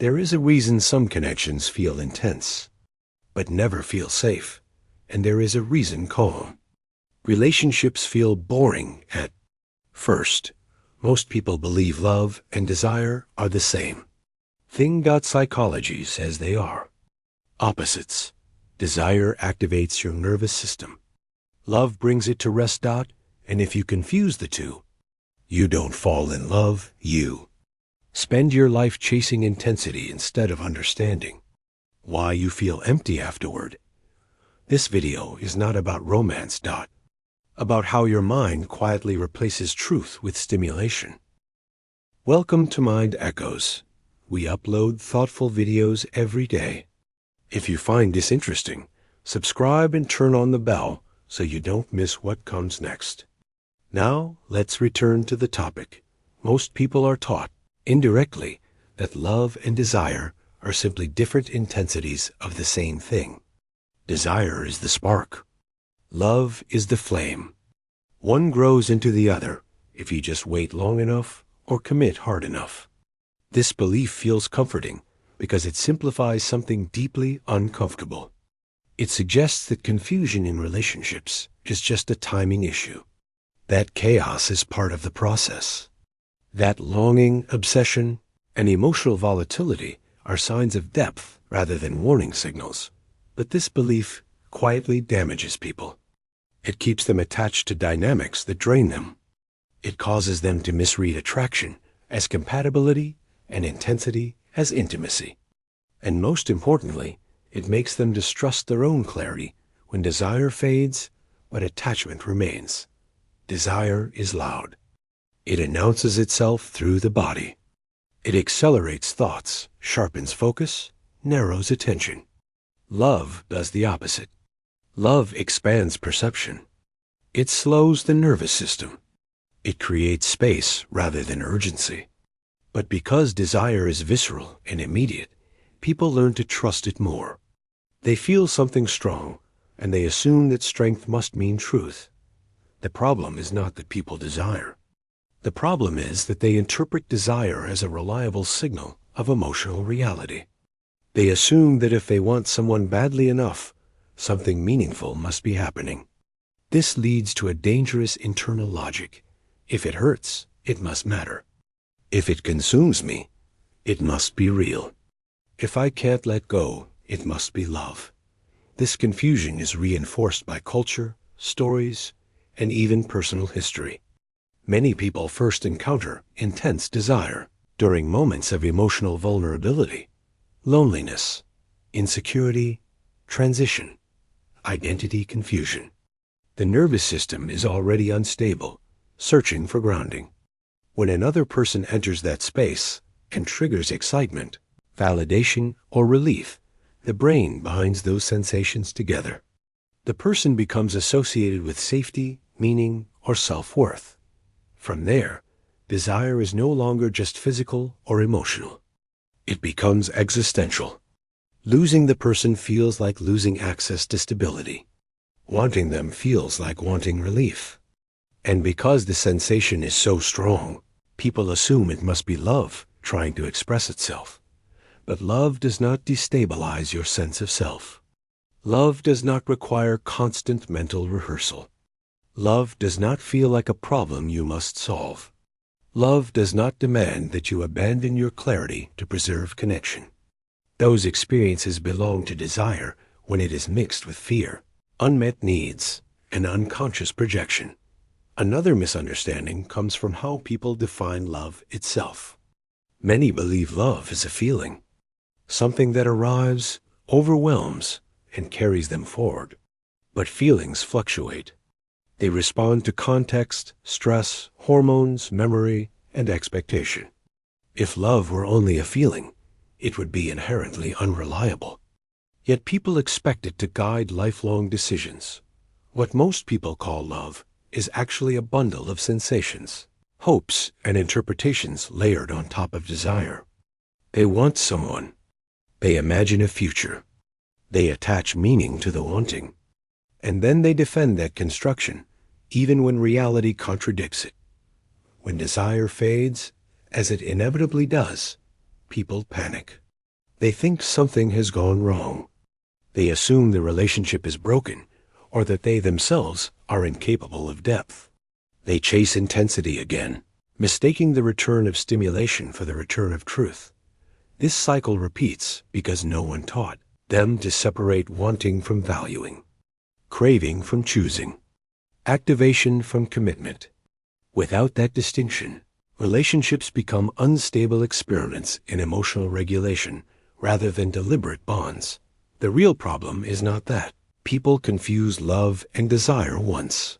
There is a reason some connections feel intense, but never feel safe, and there is a reason calm. Relationships feel boring at first. Most people believe love and desire are the same. Psychology says they are. Opposites. Desire activates your nervous system. Love brings it to rest. And if you confuse the two, you don't fall in love, you spend your life chasing intensity instead of understanding why you feel empty afterward. This video is not about romance. About how your mind quietly replaces truth with stimulation. Welcome to Mind Echoes. We upload thoughtful videos every day. If you find this interesting, subscribe and turn on the bell so you don't miss what comes next. Now, let's return to the topic. Most people are taught, indirectly, that love and desire are simply different intensities of the same thing. Desire is the spark. Love is the flame. One grows into the other if you just wait long enough or commit hard enough. This belief feels comforting because it simplifies something deeply uncomfortable. It suggests that confusion in relationships is just a timing issue. That chaos is part of the process. That longing, obsession, and emotional volatility are signs of depth rather than warning signals. But this belief quietly damages people. It keeps them attached to dynamics that drain them. It causes them to misread attraction as compatibility and intensity as intimacy. And most importantly, it makes them distrust their own clarity when desire fades, but attachment remains. Desire is loud. It announces itself through the body. It accelerates thoughts, sharpens focus, narrows attention. Love does the opposite. Love expands perception. It slows the nervous system. It creates space rather than urgency. But because desire is visceral and immediate, people learn to trust it more. They feel something strong, and they assume that strength must mean truth. The problem is not that people desire. The problem is that they interpret desire as a reliable signal of emotional reality. They assume that if they want someone badly enough, something meaningful must be happening. This leads to a dangerous internal logic. If it hurts, it must matter. If it consumes me, it must be real. If I can't let go, it must be love. This confusion is reinforced by culture, stories, and even personal history. Many people first encounter intense desire during moments of emotional vulnerability, loneliness, insecurity, transition, identity confusion. The nervous system is already unstable, searching for grounding. When another person enters that space and triggers excitement, validation, or relief, the brain binds those sensations together. The person becomes associated with safety, meaning, or self-worth. From there, desire is no longer just physical or emotional. It becomes existential. Losing the person feels like losing access to stability. Wanting them feels like wanting relief. And because the sensation is so strong, people assume it must be love trying to express itself. But love does not destabilize your sense of self. Love does not require constant mental rehearsal. Love does not feel like a problem you must solve. Love does not demand that you abandon your clarity to preserve connection. Those experiences belong to desire when it is mixed with fear, unmet needs, and unconscious projection. Another misunderstanding comes from how people define love itself. Many believe love is a feeling, something that arrives, overwhelms, and carries them forward. But feelings fluctuate. They respond to context, stress, hormones, memory, and expectation. If love were only a feeling, it would be inherently unreliable. Yet people expect it to guide lifelong decisions. What most people call love is actually a bundle of sensations, hopes, and interpretations layered on top of desire. They want someone. They imagine a future. They attach meaning to the wanting. And then they defend that construction, even when reality contradicts it. When desire fades, as it inevitably does, people panic. They think something has gone wrong. They assume the relationship is broken, or that they themselves are incapable of depth. They chase intensity again, mistaking the return of stimulation for the return of truth. This cycle repeats because no one taught them to separate wanting from valuing, craving from choosing, activation from commitment. Without that distinction, relationships become unstable experiments in emotional regulation rather than deliberate bonds. The real problem is not that people confuse love and desire once.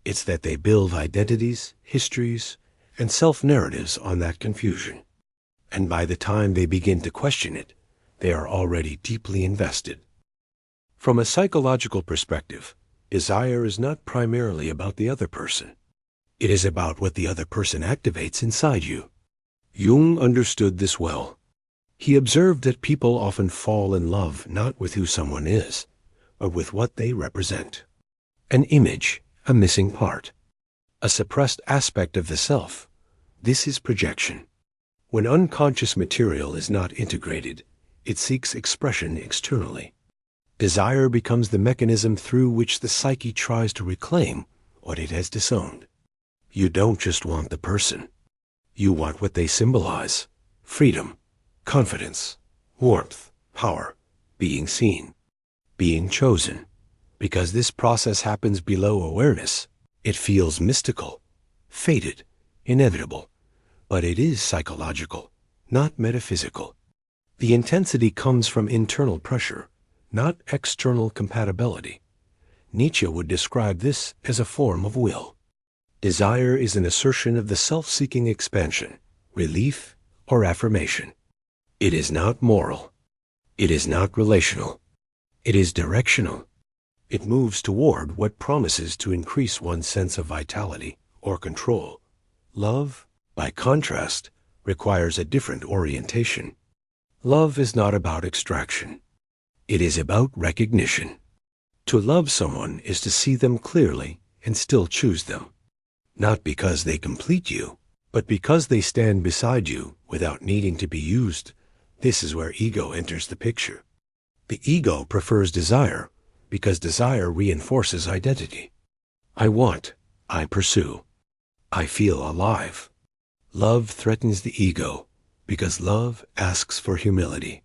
It's that they build identities, histories, and self-narratives on that confusion. And by the time they begin to question it, they are already deeply invested. From a psychological perspective, desire is not primarily about the other person. It is about what the other person activates inside you. Jung understood this well. He observed that people often fall in love not with who someone is, but with what they represent. An image, a missing part, a suppressed aspect of the self. This is projection. When unconscious material is not integrated, it seeks expression externally. Desire becomes the mechanism through which the psyche tries to reclaim what it has disowned. You don't just want the person. You want what they symbolize: freedom, confidence, warmth, power, being seen, being chosen. Because this process happens below awareness, it feels mystical, fated, inevitable. But it is psychological, not metaphysical. The intensity comes from internal pressure, not external compatibility. Nietzsche would describe this as a form of will. Desire is an assertion of the self-seeking expansion, relief, or affirmation. It is not moral. It is not relational. It is directional. It moves toward what promises to increase one's sense of vitality or control. Love, by contrast, requires a different orientation. Love is not about extraction. It is about recognition. To love someone is to see them clearly and still choose them. Not because they complete you, but because they stand beside you without needing to be used. This is where ego enters the picture. The ego prefers desire because desire reinforces identity. I want, I pursue, I feel alive. Love threatens the ego because love asks for humility.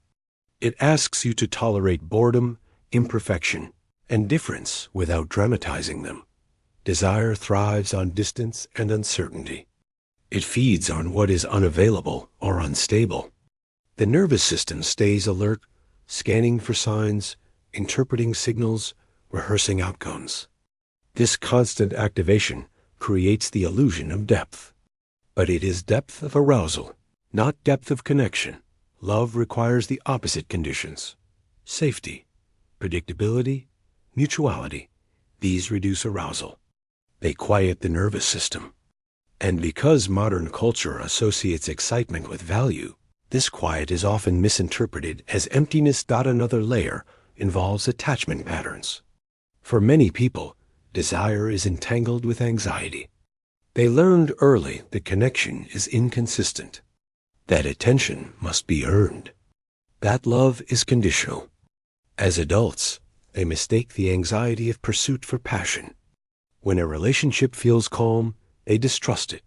It asks you to tolerate boredom, imperfection, and difference without dramatizing them. Desire thrives on distance and uncertainty. It feeds on what is unavailable or unstable. The nervous system stays alert, scanning for signs, interpreting signals, rehearsing outcomes. This constant activation creates the illusion of depth. But it is depth of arousal, not depth of connection. Love requires the opposite conditions: safety, predictability, mutuality. These reduce arousal. They quiet the nervous system. And because modern culture associates excitement with value, this quiet is often misinterpreted as emptiness. Another layer involves attachment patterns. For many people, desire is entangled with anxiety. They learned early that connection is inconsistent, that attention must be earned, that love is conditional. As adults, they mistake the anxiety of pursuit for passion. When a relationship feels calm, they distrust it.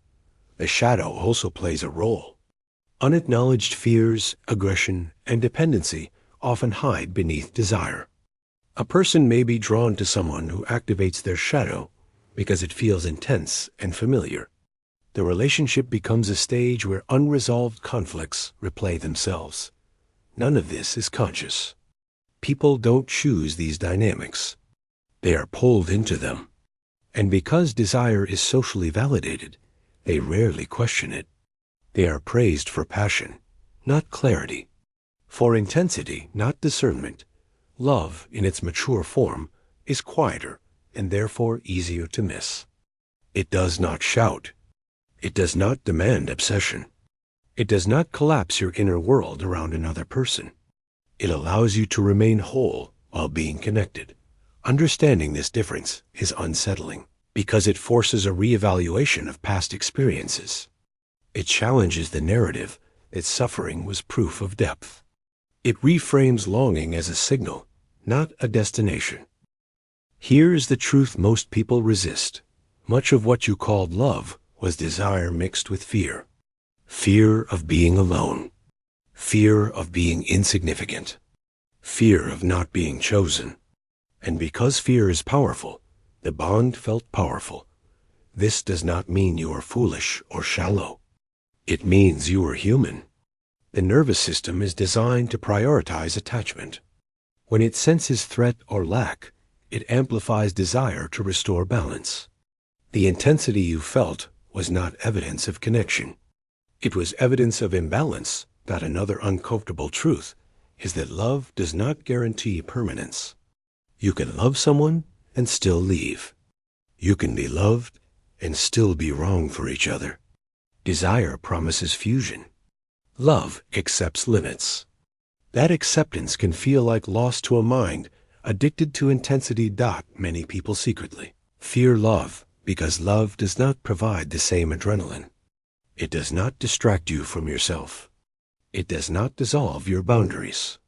The shadow also plays a role. Unacknowledged fears, aggression, and dependency often hide beneath desire. A person may be drawn to someone who activates their shadow because it feels intense and familiar. The relationship becomes a stage where unresolved conflicts replay themselves. None of this is conscious. People don't choose these dynamics. They are pulled into them. And because desire is socially validated, they rarely question it. They are praised for passion, not clarity, for intensity, not discernment. Love, in its mature form, is quieter and therefore easier to miss. It does not shout. It does not demand obsession. It does not collapse your inner world around another person. It allows you to remain whole while being connected. Understanding this difference is unsettling because it forces a reevaluation of past experiences. It challenges the narrative that suffering was proof of depth. It reframes longing as a signal, not a destination. Here is the truth most people resist. Much of what you called love was desire mixed with fear. Fear of being alone. Fear of being insignificant. Fear of not being chosen. And because fear is powerful, the bond felt powerful. This does not mean you are foolish or shallow. It means you are human. The nervous system is designed to prioritize attachment. When it senses threat or lack, it amplifies desire to restore balance. The intensity you felt was not evidence of connection. It was evidence of imbalance. That another uncomfortable truth is that love does not guarantee permanence. You can love someone and still leave. You can be loved and still be wrong for each other. Desire promises fusion. Love accepts limits. That acceptance can feel like loss to a mind addicted to intensity. Many people secretly fear love because love does not provide the same adrenaline. It does not distract you from yourself. It does not dissolve your boundaries.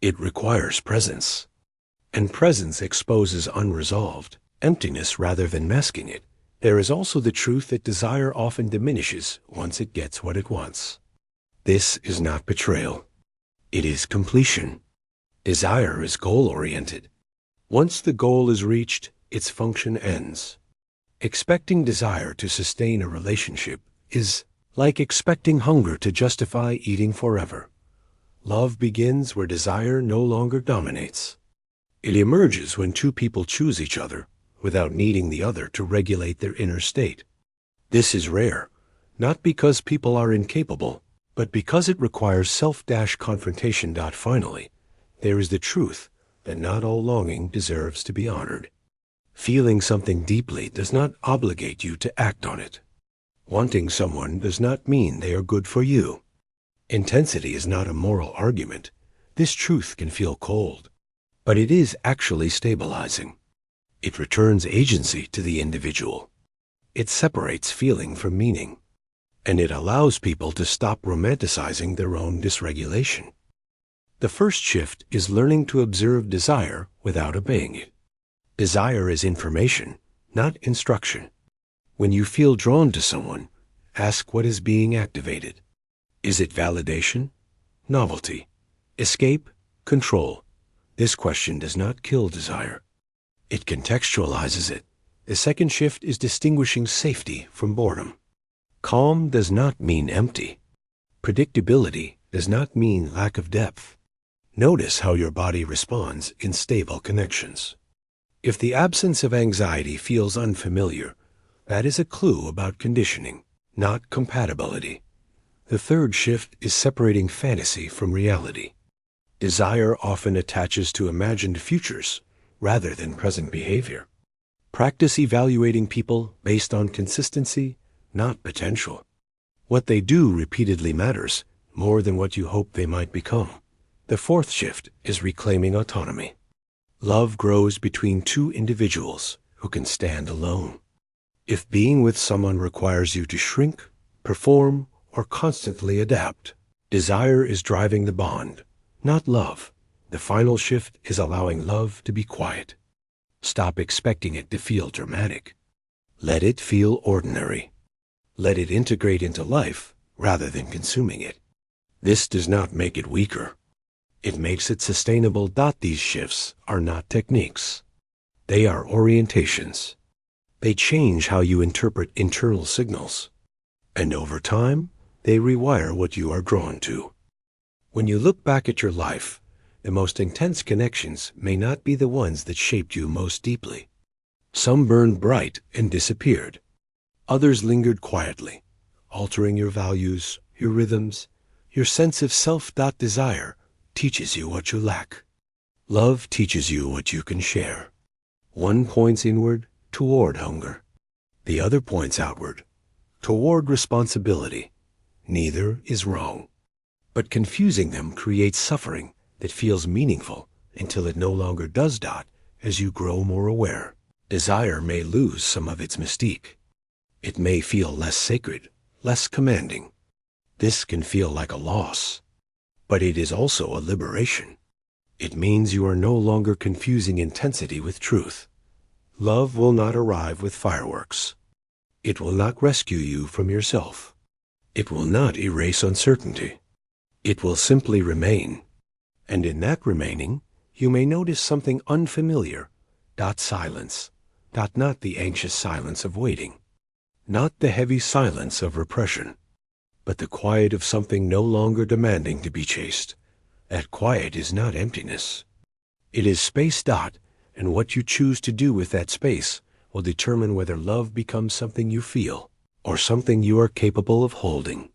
It requires presence. And presence exposes unresolved emptiness rather than masking it. There is also the truth that desire often diminishes once it gets what it wants. This is not betrayal. It is completion. Desire is goal-oriented. Once the goal is reached, its function ends. Expecting desire to sustain a relationship is like expecting hunger to justify eating forever. Love begins where desire no longer dominates. It emerges when two people choose each other without needing the other to regulate their inner state. This is rare, not because people are incapable, but because it requires self-confrontation. Finally, there is the truth that not all longing deserves to be honored. Feeling something deeply does not obligate you to act on it. Wanting someone does not mean they are good for you. Intensity is not a moral argument. This truth can feel cold, but it is actually stabilizing. It returns agency to the individual. It separates feeling from meaning, and it allows people to stop romanticizing their own dysregulation. The first shift is learning to observe desire without obeying it. Desire is information, not instruction. When you feel drawn to someone, ask what is being activated. Is it validation? Novelty? Escape? Control? This question does not kill desire. It contextualizes it. The second shift is distinguishing safety from boredom. Calm does not mean empty. Predictability does not mean lack of depth. Notice how your body responds in stable connections. If the absence of anxiety feels unfamiliar, that is a clue about conditioning, not compatibility. The third shift is separating fantasy from reality. Desire often attaches to imagined futures rather than present behavior. Practice evaluating people based on consistency, not potential. What they do repeatedly matters more than what you hope they might become. The fourth shift is reclaiming autonomy. Love grows between two individuals who can stand alone. If being with someone requires you to shrink, perform, or constantly adapt, desire is driving the bond, not love. The final shift is allowing love to be quiet. Stop expecting it to feel dramatic. Let it feel ordinary. Let it integrate into life rather than consuming it. This does not make it weaker. It makes it sustainable. These shifts are not techniques. They are orientations. They change how you interpret internal signals. And over time, they rewire what you are drawn to. When you look back at your life, the most intense connections may not be the ones that shaped you most deeply. Some burned bright and disappeared. Others lingered quietly, altering your values, your rhythms, your sense of self. Desire teaches you what you lack. Love teaches you what you can share. One points inward toward hunger. The other points outward toward responsibility. Neither is wrong. But confusing them creates suffering that feels meaningful until it no longer does. As you grow more aware, desire may lose some of its mystique. It may feel less sacred, less commanding. This can feel like a loss. But it is also a liberation. It means you are no longer confusing intensity with truth. Love will not arrive with fireworks. It will not rescue you from yourself. It will not erase uncertainty. It will simply remain. And in that remaining, you may notice something unfamiliar. Silence. Not the anxious silence of waiting. Not the heavy silence of repression. But the quiet of something no longer demanding to be chased. That quiet is not emptiness. It is space. And what you choose to do with that space will determine whether love becomes something you feel or something you are capable of holding.